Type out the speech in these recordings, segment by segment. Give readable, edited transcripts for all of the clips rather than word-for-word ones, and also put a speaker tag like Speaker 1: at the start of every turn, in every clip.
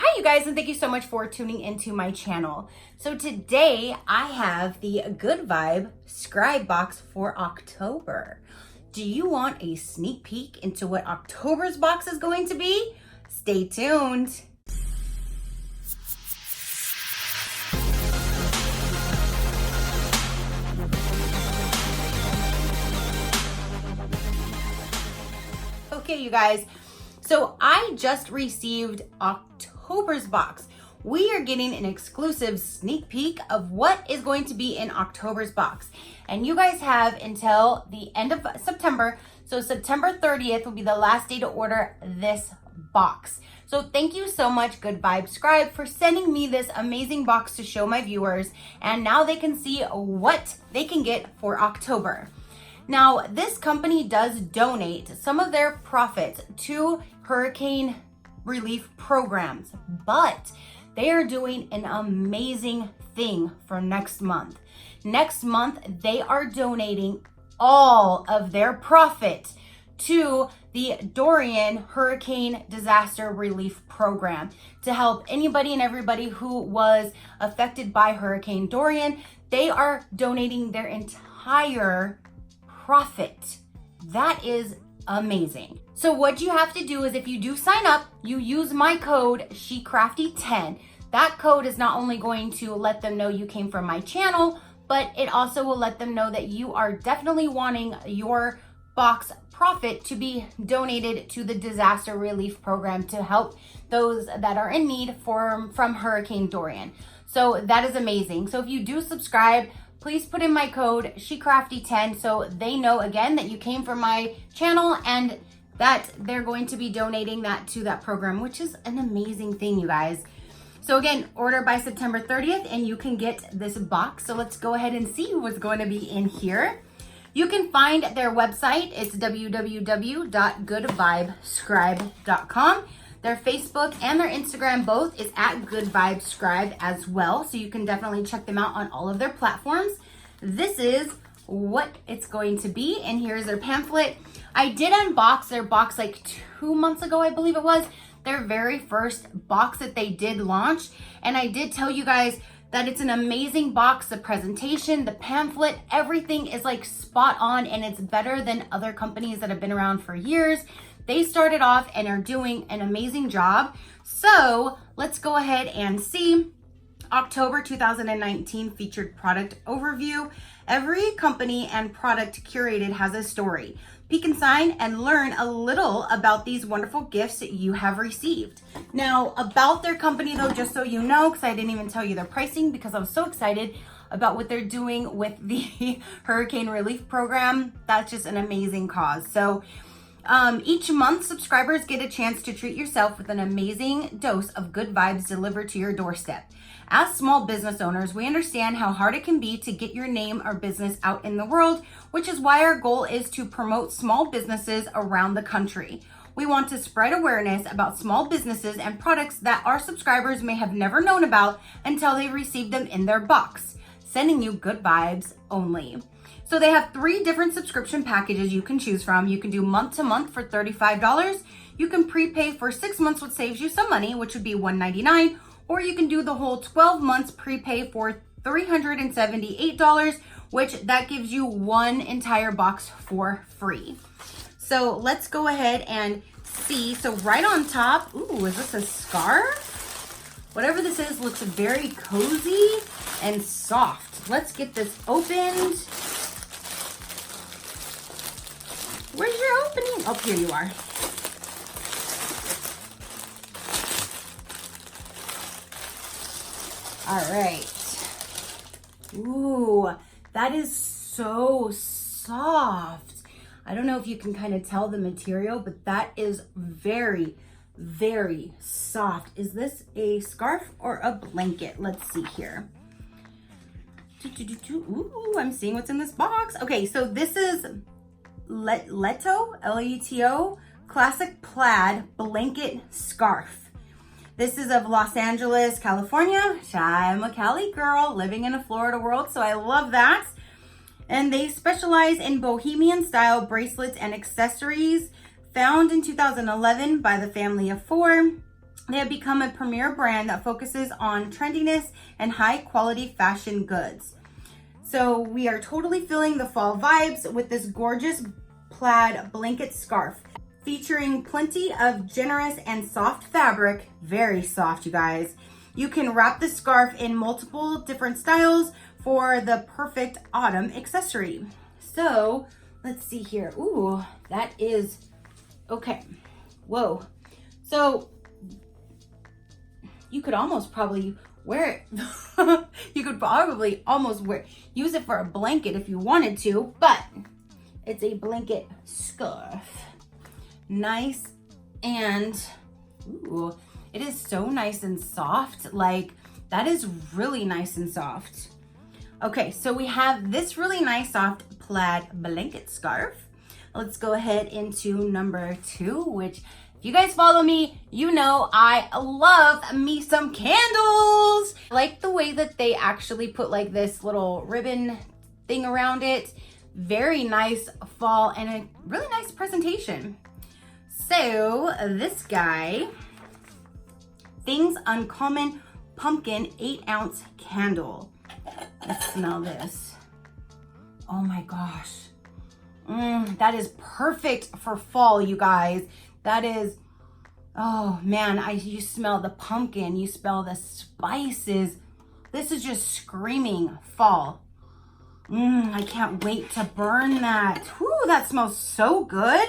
Speaker 1: Hi you guys, and thank you so much for tuning into my channel. So today I have the Good Vibe Scribe box for October. Do you want a sneak peek into what October's box is going to be? Stay tuned. Okay, you guys, so I just received October's box. We are getting an exclusive sneak peek of what is going to be in October's box. And you guys have until the end of September. So September 30th will be the last day to order this box. So thank you so much, Good Vibe Scribe, for sending me this amazing box to show my viewers. And now they can see what they can get for October. Now, this company does donate some of their profits to hurricane relief programs, but they are doing an amazing thing for next month. Next month, they are donating all of their profit to the Dorian Hurricane Disaster Relief Program to help anybody and everybody who was affected by Hurricane Dorian. They are donating their entire profit. That is amazing. So what you have to do is if you do sign up, you use my code Crafty10. That code is not only going to let them know you came from my channel, but it also will let them know that you are definitely wanting your box profit to be donated to the disaster relief program to help those that are in need from Hurricane Dorian. So that is amazing. So if you do subscribe, please put in my code Crafty10 so they know again that you came from my channel and that they're going to be donating that to that program, which is an amazing thing, you guys. So again, order by September 30th and you can get this box. So let's go ahead and see what's going to be in here. You can find their website. It's www.goodvibescribe.com. Their Facebook and their Instagram both is at Good Vibe Scribe as well. So you can definitely check them out on all of their platforms. This is what it's going to be. And here's their pamphlet. I did unbox their box like 2 months ago, I believe it was. Their very first box that they did launch. And I did tell you guys that it's an amazing box. The presentation, the pamphlet, everything is like spot on and it's better than other companies that have been around for years. They started off and are doing an amazing job. So let's go ahead and see October 2019 featured product overview. Every company and product curated has a story. Peek inside and learn a little about these wonderful gifts that you have received. Now about their company though, just so you know, because I didn't even tell you their pricing because I was so excited about what they're doing with the hurricane relief program. That's just an amazing cause. So each month, subscribers get a chance to treat yourself with an amazing dose of good vibes delivered to your doorstep. As small business owners, we understand how hard it can be to get your name or business out in the world, which is why our goal is to promote small businesses around the country. We want to spread awareness about small businesses and products that our subscribers may have never known about until they receive them in their box, sending you good vibes only. So they have 3 different subscription packages you can choose from. You can do month to month for $35. You can prepay for 6 months, which saves you some money, which would be $199. Or you can do the whole 12 months prepay for $378, which that gives you one entire box for free. So let's go ahead and see. So right on top, ooh, is this a scarf? Whatever this is looks very cozy and soft. Let's get this opened. Where's your opening? Oh, here you are. All right. Ooh, that is so soft. I don't know if you can kind of tell the material, but that is very, very soft. Is this a scarf or a blanket? Let's see here. Ooh, I'm seeing what's in this box. Okay, so this is Leto, L-E-T-O, classic plaid blanket scarf. This is of Los Angeles, California. I'm a Cali girl living in a Florida world, so I love that. And they specialize in bohemian style bracelets and accessories, found in 2011 by the family of 4. They have become a premier brand that focuses on trendiness and high quality fashion goods. So we are totally feeling the fall vibes with this gorgeous plaid blanket scarf featuring plenty of generous and soft fabric. Very soft, you guys. You can wrap the scarf in multiple different styles for the perfect autumn accessory. So let's see here. Ooh, that is okay. Whoa. So you could almost probably wear it. You could probably almost use it for a blanket if you wanted to, but it's a blanket scarf. Nice, and ooh, it is so nice and soft. Like, that is really nice and soft. Okay, so we have this really nice soft plaid blanket scarf. Let's go ahead into number 2, which if you guys follow me, you know I love me some candles. I like the way that they actually put like this little ribbon thing around it. Very nice fall and a really nice presentation. So this guy, Things Uncommon Pumpkin 8-ounce candle. Let's smell this. Oh my gosh. That is perfect for fall, you guys. That is, oh man, you smell the pumpkin, you smell the spices. This is just screaming fall. I can't wait to burn that. Whew, that smells so good.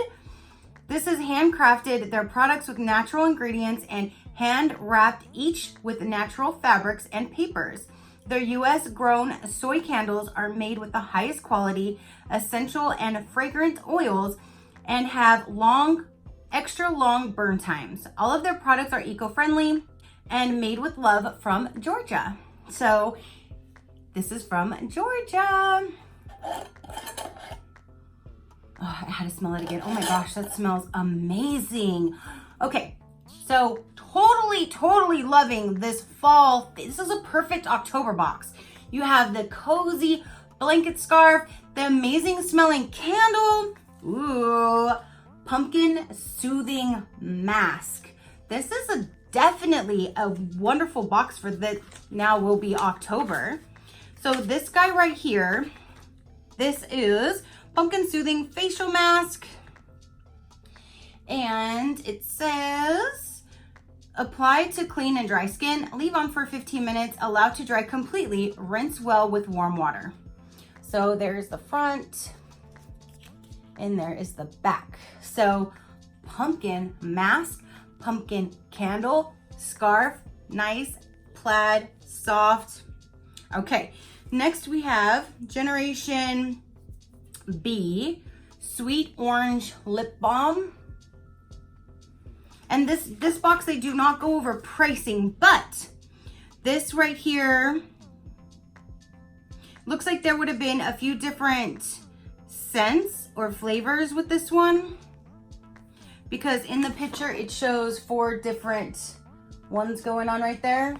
Speaker 1: This is handcrafted. Their products with natural ingredients and hand wrapped, each with natural fabrics and papers. Their US grown soy candles are made with the highest quality, essential and fragrant oils and have extra long burn times. All of their products are eco-friendly and made with love from Georgia. So this is from Georgia. Oh, I had to smell it again. Oh my gosh, that smells amazing. Okay, so totally loving this fall. This is a perfect October box. You have the cozy blanket scarf, the amazing smelling candle, ooh, pumpkin soothing mask. This is definitely a wonderful box for that. Now will be October. So this guy right here, this is pumpkin soothing facial mask. And it says, apply to clean and dry skin, leave on for 15 minutes, allow to dry completely, rinse well with warm water. So there's the front and there is the back. So pumpkin mask, pumpkin candle, scarf, nice, plaid, soft. Okay, next we have Generation B Sweet Orange Lip Balm. And this box, they do not go over pricing, but this right here looks like there would have been a few different scents or flavors with this one, because in the picture it shows 4 different ones going on right there.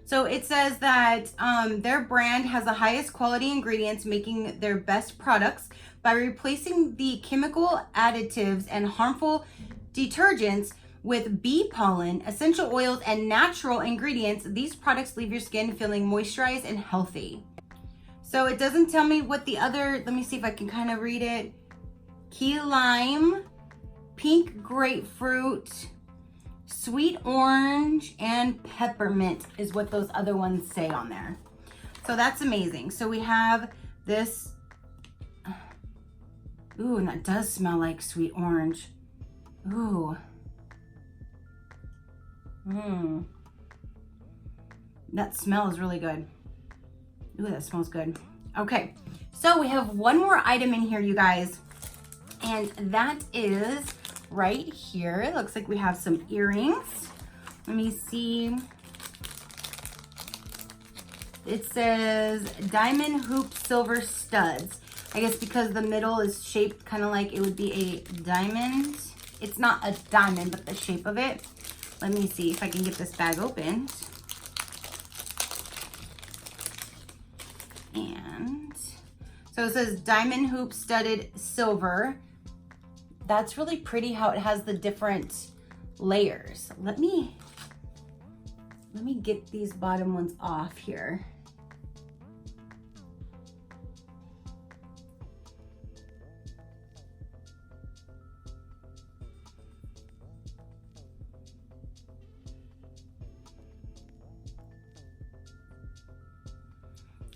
Speaker 1: So it says that their brand has the highest quality ingredients, making their best products by replacing the chemical additives and harmful detergents with bee pollen, essential oils, and natural ingredients. These products leave your skin feeling moisturized and healthy. So it doesn't tell me what the other, let me see if I can kind of read it. Key lime, pink grapefruit, sweet orange, and peppermint is what those other ones say on there. So that's amazing. So we have this, ooh, and that does smell like sweet orange. Ooh. That smell is really good. Ooh, that smells good. Okay, so we have one more item in here, you guys, and that is right here. It looks like we have some earrings. Let me see. It says diamond hoop silver studs. I guess because the middle is shaped kind of like it would be a diamond. It's not a diamond, but the shape of it. Let me see if I can get this bag opened. And so it says diamond hoop studded silver. That's really pretty how it has the different layers. Let me get these bottom ones off here.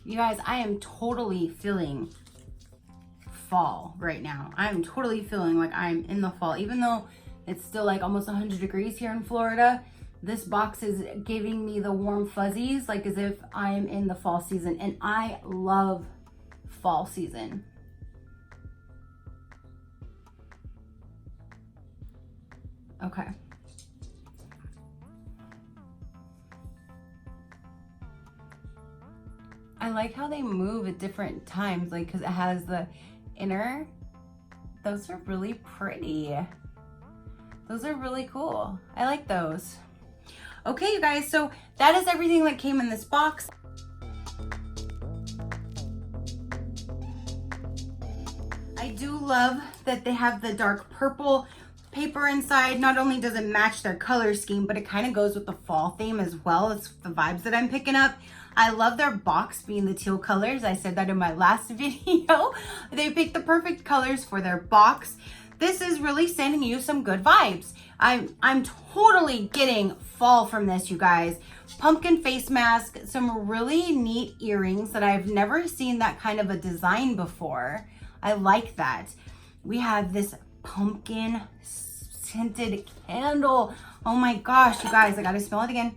Speaker 1: You guys, I am totally feeling fall right now. I'm totally feeling like I'm in the fall, even though it's still like almost 100 degrees here in Florida. This box is giving me the warm fuzzies, like as if I'm in the fall season, and I love fall season. Okay. I like how they move at different times, like because it has the inner. Those are really pretty. Those are really cool. I like those. Okay, you guys, so that is everything that came in this box. I do love that they have the dark purple paper inside. Not only does it match their color scheme, but it kind of goes with the fall theme as well. It's the vibes that I'm picking up. I love their box being the teal colors. I said that in my last video. They picked the perfect colors for their box. This is really sending you some good vibes. I'm totally getting fall from this, you guys. Pumpkin face mask, some really neat earrings that I've never seen that kind of a design before. I like that. We have this pumpkin scented candle. Oh my gosh, you guys, I gotta smell it again.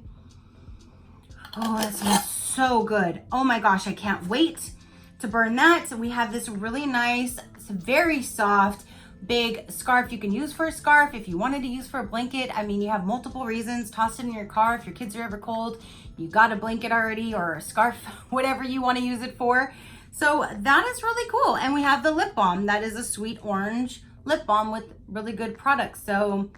Speaker 1: Oh, that smells so good. Oh my gosh, I can't wait to burn that. So we have this really nice, very soft, big scarf you can use for a scarf. If you wanted to use for a blanket, I mean, you have multiple reasons. Toss it in your car if your kids are ever cold. You got a blanket already or a scarf, whatever you want to use it for. So that is really cool. And we have the lip balm. That is a sweet orange lip balm with really good products. So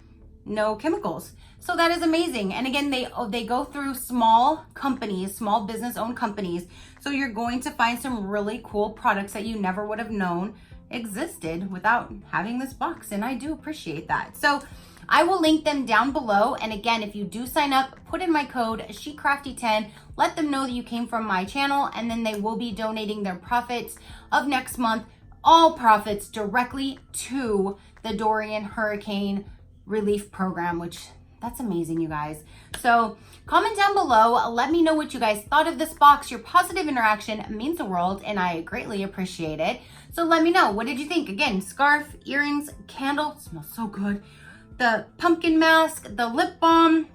Speaker 1: no chemicals. So that is amazing. And again, they go through small companies, small business owned companies. So you're going to find some really cool products that you never would have known existed without having this box. And I do appreciate that. So I will link them down below. And again, if you do sign up, put in my code SheCrafty10, let them know that you came from my channel, and then they will be donating their profits of next month, all profits directly to the Dorian Hurricane Relief Program, which that's amazing, you guys. So comment down below. Let me know what you guys thought of this box. Your positive interaction means the world, and I greatly appreciate it. So let me know. What did you think? Again, scarf, earrings, candle. Smells so good. The pumpkin mask, the lip balm.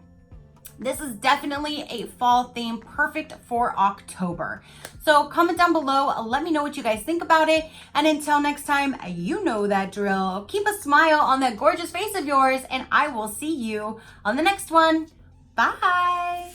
Speaker 1: This is definitely a fall theme, perfect for October. So comment down below. Let me know what you guys think about it. And until next time, you know that drill. Keep a smile on that gorgeous face of yours, and I will see you on the next one. Bye.